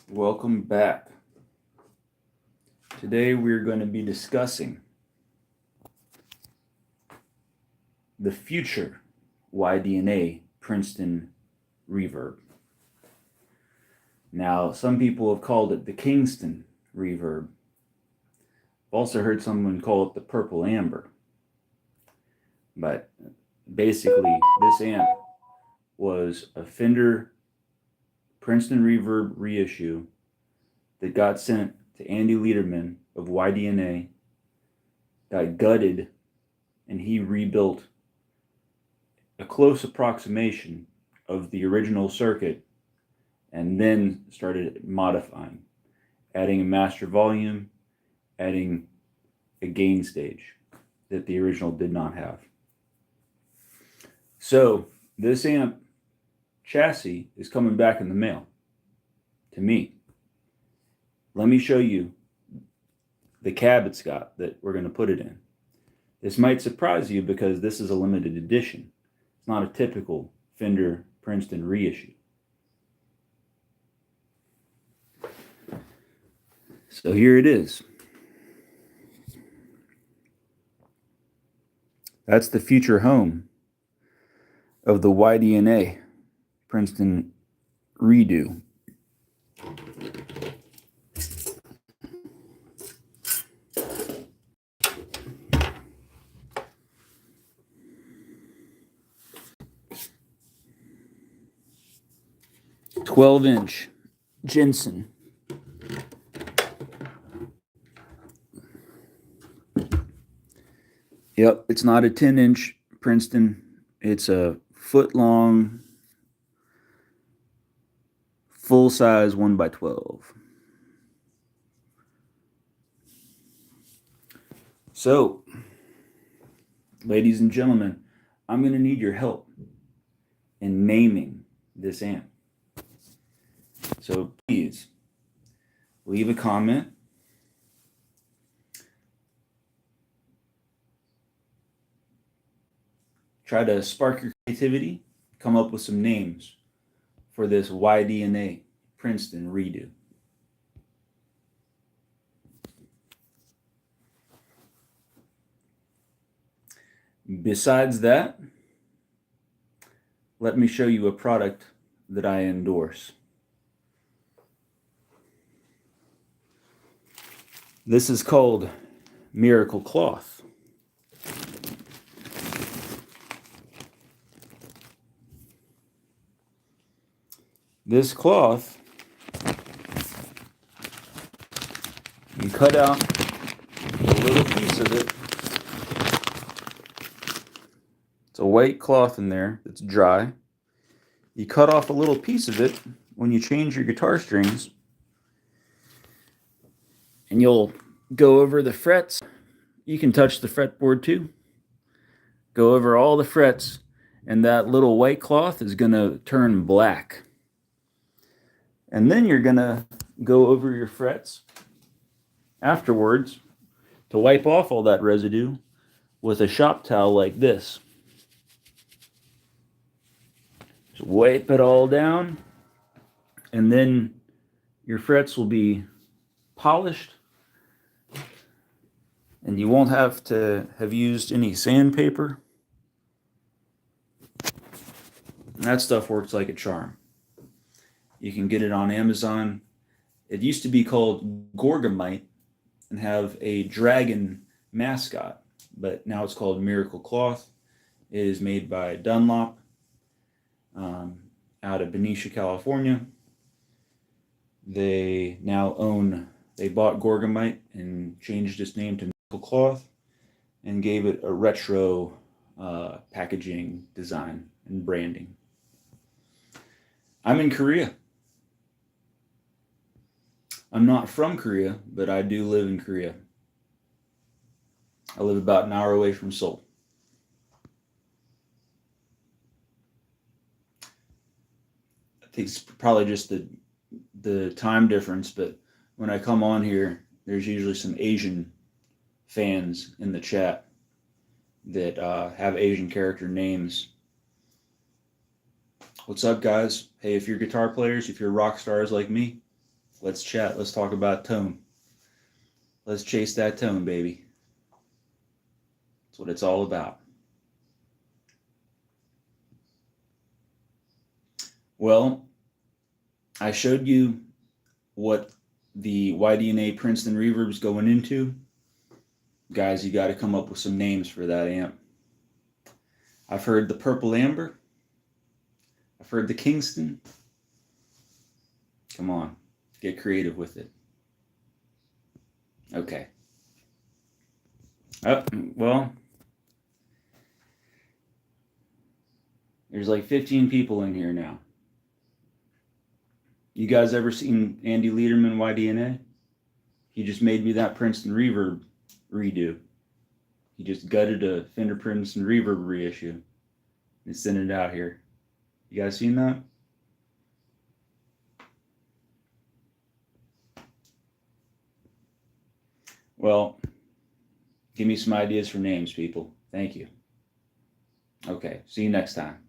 Welcome back. Today we're going to be discussing the future YDNA Princeton reverb. Now, some people have called it the Kingston reverb. I've also heard someone call it the Purple Amber. But basically, this amp was a Fender Princeton reverb reissue that got sent to Andy Lederman of YDNA, got gutted, and he rebuilt a close approximation of the original circuit and then started modifying, adding a master volume, adding a gain stage that the original did not have. So this amp chassis is coming back in the mail to me. Let me show you the cab it's got that we're going to put it in. This might surprise you because this is a limited edition. It's not a typical Fender Princeton reissue. So here it is. That's the future home of the YDNA Princeton redo. "12-inch Jensen. Yep, it's not a 10-inch Princeton. It's a foot-long, full-size 1x12. So, ladies and gentlemen, I'm going to need your help in naming this amp. So please, leave a comment. Try to spark your creativity. Come up with some names for this YDNA Princeton redo. Besides that, let me show you a product that I endorse. This is called Miracle Cloth. This cloth, you cut out a little piece of it. It's a white cloth in there that's dry. You cut off a little piece of it when you change your guitar strings, and you'll go over the frets. You can touch the fretboard too. Go over all the frets, and that little white cloth is going to turn black. And then you're going to go over your frets afterwards to wipe off all that residue with a shop towel like this. Just wipe it all down, and then your frets will be polished, and you won't have to have used any sandpaper. And that stuff works like a charm. You can get it on Amazon. It used to be called Gorgamite and have a dragon mascot, but now it's called Miracle Cloth. It is made by Dunlop out of Benicia, California. They bought Gorgamite and changed its name to Miracle Cloth and gave it a retro packaging design and branding. I'm in Korea. I'm not from Korea, but I do live in Korea. I live about an hour away from Seoul. I think it's probably just the time difference, but when I come on here, there's usually some Asian fans in the chat that have Asian character names. What's up, guys? Hey, if you're guitar players, if you're rock stars like me, Let's chat. Let's talk about tone. Let's chase that tone, baby. That's what it's all about. Well, I showed you what the YDNA Princeton reverb is going into. Guys, you got to come up with some names for that amp. I've heard the Purple Amber. I've heard the Kingston. Come on, get creative with it. Okay. Oh, well, there's like 15 people in here now. You guys ever seen Andy Lederman YDNA? He just made me that Princeton reverb redo. He just gutted a Fender Princeton reverb reissue and sent it out here. You guys seen that? Well, give me some ideas for names, people. Thank you. Okay, see you next time.